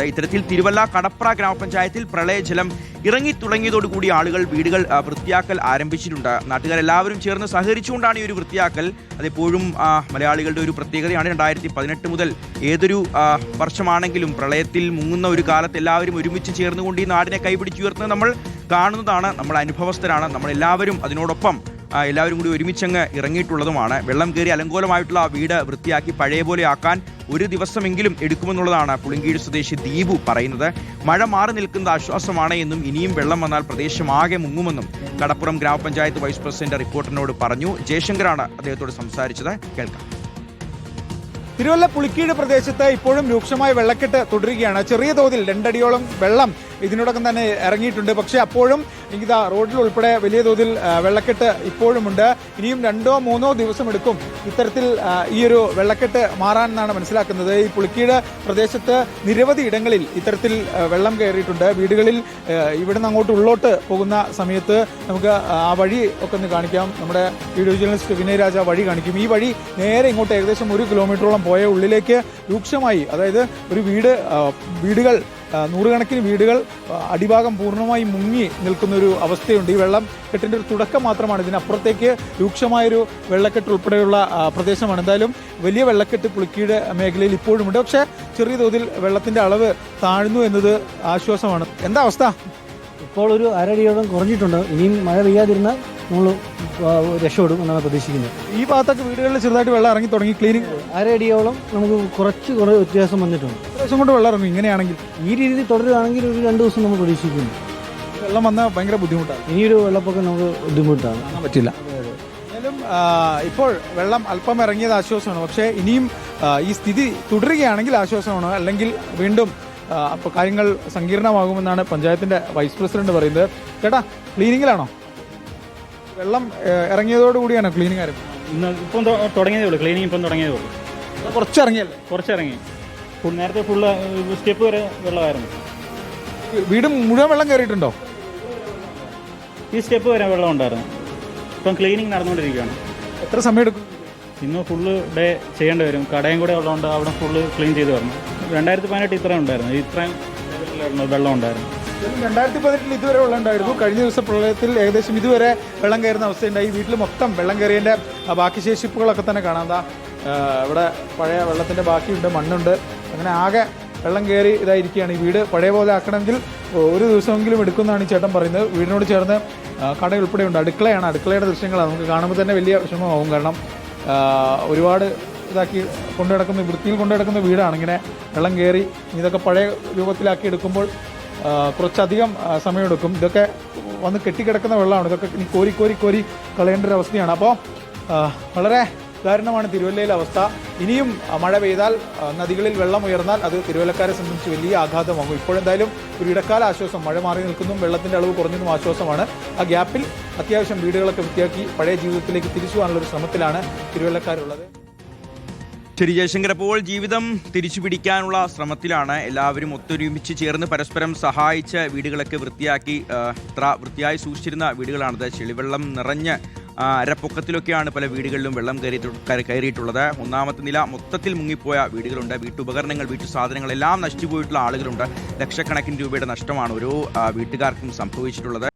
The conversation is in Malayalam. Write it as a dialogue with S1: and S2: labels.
S1: ഇത്തരത്തിൽ തിരുവല്ല കടപ്ര ഗ്രാമപഞ്ചായത്തിൽ പ്രളയജലം ഇറങ്ങിത്തുടങ്ങിയതോടുകൂടി ആളുകൾ വീടുകൾ വൃത്തിയാക്കൽ ആരംഭിച്ചിട്ടുണ്ട്. നാട്ടുകാരെല്ലാവരും ചേർന്ന് സഹകരിച്ചുകൊണ്ടാണ് ഈ ഒരു വൃത്തിയാക്കൽ. അതെപ്പോഴും മലയാളികളുടെ ഒരു പ്രത്യേകതയാണ്. 2018 മുതൽ ഏതൊരു വർഷമാണെങ്കിലും പ്രളയത്തിൽ മുങ്ങുന്ന ഒരു കാലത്ത് എല്ലാവരും ഒരുമിച്ച് ചേർന്നുകൊണ്ട് ഈ നാടിനെ കൈപിടിച്ചുയർത്തുന്നത് നമ്മൾ കാണുന്നതാണ്. നമ്മൾ അനുഭവസ്ഥരാണ്. നമ്മളെല്ലാവരും അതിനോടൊപ്പം എല്ലാവരും കൂടി ഒരുമിച്ചങ്ങ് ഇറങ്ങിയിട്ടുള്ളതുമാണ്. വെള്ളം കയറി അലങ്കോലമായിട്ടുള്ള വീട് വൃത്തിയാക്കി പഴയ പോലെ ആക്കാൻ ഒരു ദിവസമെങ്കിലും എടുക്കുമെന്നുള്ളതാണ് പുളിങ്കീഴ് സ്വദേശി ദീപു പറയുന്നത്. മഴ മാറി നിൽക്കുന്ന ആശ്വാസമാണ് എന്നും ഇനിയും വെള്ളം വന്നാൽ പ്രദേശമാകെ മുങ്ങുമെന്നും കടപ്പുറം ഗ്രാമപഞ്ചായത്ത് വൈസ് പ്രസിഡന്റ് റിപ്പോർട്ടറിനോട് പറഞ്ഞു. ജയശങ്കറാണ് അദ്ദേഹത്തോട് സംസാരിച്ചത്. കേൾക്കാം.
S2: തിരുവല്ല പുളിക്കീഴ് പ്രദേശത്ത് ഇപ്പോഴും രൂക്ഷമായ വെള്ളക്കെട്ട് തുടരുകയാണ്. ചെറിയ തോതിൽ 2 അടിയോളം വെള്ളം ഇതിനോടകം തന്നെ ഇറങ്ങിയിട്ടുണ്ട്. പക്ഷേ അപ്പോഴും ഇതാ റോഡിൽ ഉൾപ്പെടെ വലിയ തോതിൽ വെള്ളക്കെട്ട് ഇപ്പോഴുമുണ്ട്. ഇനിയും 2-3 ദിവസം എടുക്കും ഇത്തരത്തിൽ ഈ ഒരു വെള്ളക്കെട്ട് മാറാനെന്നാണ് മനസ്സിലാക്കുന്നത്. ഈ പുളിക്കീഴ് പ്രദേശത്ത് നിരവധി ഇടങ്ങളിൽ ഇത്തരത്തിൽ വെള്ളം കയറിയിട്ടുണ്ട്. വീടുകളിൽ ഇവിടുന്ന് അങ്ങോട്ട് ഉള്ളോട്ട് പോകുന്ന സമയത്ത് നമുക്ക് ആ വഴി ഒക്കെ ഒന്ന് കാണിക്കാം. നമ്മുടെ വീഡിയോ ജേർണലിസ്റ്റ് വിനയ് രാജ വഴി കാണിക്കും. ഈ വഴി നേരെ ഇങ്ങോട്ട് ഏകദേശം 1 കിലോമീറ്ററോളം പോയ ഉള്ളിലേക്ക് രൂക്ഷമായി, അതായത് ഒരു വീടുകൾ നൂറുകണക്കിന് വീടുകൾ അടിഭാഗം പൂർണ്ണമായി മുങ്ങി നിൽക്കുന്ന ഒരു അവസ്ഥയുണ്ട്. ഈ വെള്ളക്കെട്ടിൻ്റെ ഒരു തുടക്കം മാത്രമാണ്. ഇതിനപ്പുറത്തേക്ക് രൂക്ഷമായൊരു വെള്ളക്കെട്ട് ഉൾപ്പെടെയുള്ള പ്രദേശമാണ്. എന്തായാലും വലിയ വെള്ളക്കെട്ട് പുളിക്കീഴ് മേഖലയിൽ ഇപ്പോഴുമുണ്ട്. പക്ഷേ ചെറിയ തോതിൽ വെള്ളത്തിൻ്റെ അളവ് താഴ്ന്നു എന്നത് ആശ്വാസമാണ്. എന്താ അവസ്ഥ?
S3: ഇപ്പോൾ ഒരു അരടിയോളം കുറഞ്ഞിട്ടുണ്ട്. ഇനിയും മഴ പെയ്യാതിരുന്നാൽ നമ്മൾ രക്ഷപ്പെടും എന്നാണ് പ്രതീക്ഷിക്കുന്നത്.
S2: ഈ ഭാഗത്തൊക്കെ വീടുകളിൽ ചെറുതായിട്ട് വെള്ളം ഇറങ്ങി തുടങ്ങി. ക്ലീനിങ്
S3: അരടിയോളം നമുക്ക് കുറച്ച് വ്യത്യാസം വന്നിട്ടുണ്ട്.
S2: ദിവസം കൊണ്ട് വെള്ളം ഇറങ്ങും. ഇങ്ങനെയാണെങ്കിൽ
S3: ഈ രീതിയിൽ തുടരുകയാണെങ്കിൽ ഒരു 2 ദിവസം നമ്മൾ പ്രതീക്ഷിക്കുന്നു.
S2: വെള്ളം വന്നാൽ ഭയങ്കര ബുദ്ധിമുട്ടാണ്.
S3: ഇനിയൊരു വെള്ളപ്പൊക്കം നമുക്ക് ബുദ്ധിമുട്ടാണ്,
S2: പറ്റില്ല. എന്നാലും ഇപ്പോൾ വെള്ളം അല്പം ഇറങ്ങിയത് ആശ്വാസമാണ്. പക്ഷേ ഇനിയും ഈ സ്ഥിതി തുടരുകയാണെങ്കിൽ ആശ്വാസമാണ്. അല്ലെങ്കിൽ വീണ്ടും അപ്പോൾ കാര്യങ്ങൾ സങ്കീർണമാകുമെന്നാണ് പഞ്ചായത്തിന്റെ വൈസ് പ്രസിഡന്റ് പറയുന്നത്. ചേട്ടാ, ക്ലീനിങ്ങിലാണോ? വെള്ളം ഇറങ്ങിയതോടുകൂടിയാണോ ക്ലീനിങ് ആരംഭിച്ചത്?
S4: ഇപ്പം തുടങ്ങിയതേ ഉള്ളൂ. ക്ലീനിങ് ഇപ്പം തുടങ്ങിയതേ ഉള്ളൂ.
S2: കുറച്ചിറങ്ങിയല്ലേ?
S4: കുറച്ചിറങ്ങി. നേരത്തെ ഫുള്ള് സ്റ്റെപ്പ് വരെ വെള്ളമായിരുന്നു.
S2: വീട് മുഴുവൻ വെള്ളം കയറിയിട്ടുണ്ടോ?
S4: ഈ സ്റ്റെപ്പ് വരെ വെള്ളം ഉണ്ടായിരുന്നു. ഇപ്പം ക്ലീനിങ് നടന്നുകൊണ്ടിരിക്കുകയാണ്.
S2: എത്ര സമയം എടുക്കും?
S4: ഇന്ന് ഫുള്ള് ഡേ ചെയ്യേണ്ടി വരും. കടയും കൂടെ ഉള്ളതുകൊണ്ട് അവിടെ ഫുള്ള് ക്ലീൻ ചെയ്ത് വരണം. 2018 ഇത്രയും ഉണ്ടായിരുന്നു. ഇത്രയും വെള്ളം ഉണ്ടായിരുന്നു.
S2: 2018 ഇതുവരെ വെള്ളം ഉണ്ടായിരുന്നു. കഴിഞ്ഞ ദിവസം പ്രളയത്തിൽ ഏകദേശം ഇതുവരെ വെള്ളം കയറുന്ന അവസ്ഥയുണ്ടായി. വീട്ടിൽ മൊത്തം വെള്ളം കയറിയതിൻ്റെ ബാക്കി ശേഷിപ്പുകളൊക്കെ തന്നെ കാണാം. ഇവിടെ പഴയ വെള്ളത്തിൻ്റെ ബാക്കിയുണ്ട്, മണ്ണുണ്ട്. അങ്ങനെ ആകെ വെള്ളം കയറി ഇതായിരിക്കുകയാണ്. ഈ വീട് പഴയ പോലെ ആക്കണമെങ്കിൽ ഒരു ദിവസമെങ്കിലും എടുക്കുമെന്നാണ് ഈ ചേട്ടൻ പറയുന്നത്. വീടിനോട് ചേർന്ന് കട ഉൾപ്പെടെയുണ്ട്. അടുക്കളയാണ്. അടുക്കളയുടെ ദൃശ്യങ്ങളാണ് നമുക്ക് കാണുമ്പോൾ തന്നെ വലിയ വിഷമമാവും. കാരണം ഒരുപാട് ഇതാക്കി കൊണ്ടുനടക്കുന്ന, വൃത്തിയിൽ കൊണ്ടുനടക്കുന്ന വീടാണ്. ഇങ്ങനെ വെള്ളം കയറി ഇതൊക്കെ പഴയ രൂപത്തിലാക്കി എടുക്കുമ്പോൾ കുറച്ചധികം സമയമെടുക്കും. ഇതൊക്കെ വന്ന് കെട്ടിക്കിടക്കുന്ന വെള്ളമാണ്. ഇതൊക്കെ ഇനി കോരി കളയേണ്ട ഒരു അവസ്ഥയാണ്. അപ്പോൾ വളരെ ദാരുണമാണ് തിരുവല്ലയിലെ അവസ്ഥ. ഇനിയും മഴ പെയ്താൽ നദികളിൽ വെള്ളം ഉയർന്നാൽ അത് തിരുവല്ലക്കാരെ സംബന്ധിച്ച് വലിയ ആഘാതമാകും. ഇപ്പോഴെന്തായാലും ഒരു ഇടക്കാല ആശ്വാസം. മഴ മാറി നിൽക്കുന്നതും വെള്ളത്തിൻ്റെ അളവ് കുറഞ്ഞതും ആശ്വാസമാണ്. ആ ഗ്യാപ്പിൽ അത്യാവശ്യം വീടുകളൊക്കെ വൃത്തിയാക്കി പഴയ ജീവിതത്തിലേക്ക് തിരിച്ചു പോകാനുള്ളൊരു ശ്രമത്തിലാണ് തിരുവല്ലക്കാരുള്ളത്.
S1: ശരി ജയശങ്കർ, അപ്പോൾ ജീവിതം തിരിച്ചു പിടിക്കാനുള്ള ശ്രമത്തിലാണ് എല്ലാവരും. ഒത്തൊരുമിച്ച് ചേർന്ന് പരസ്പരം സഹായിച്ച് വീടുകളൊക്കെ വൃത്തിയാക്കി. ഇത്ര വൃത്തിയായി സൂക്ഷിച്ചിരുന്ന വീടുകളാണിത്. ചെളിവെള്ളം നിറഞ്ഞ് അരപ്പൊക്കത്തിലൊക്കെയാണ് പല വീടുകളിലും വെള്ളം കയറിയിട്ടുള്ളത്. 1ാമത്തെ നില മൊത്തത്തിൽ മുങ്ങിപ്പോയ വീടുകളുണ്ട്. വീട്ടുപകരണങ്ങൾ, വീട്ടു സാധനങ്ങളെല്ലാം നശിച്ചുപോയിട്ടുള്ള ആളുകളുണ്ട്. ലക്ഷക്കണക്കിന് രൂപയുടെ നഷ്ടമാണ് ഓരോ വീട്ടുകാർക്കും സംഭവിച്ചിട്ടുള്ളത്.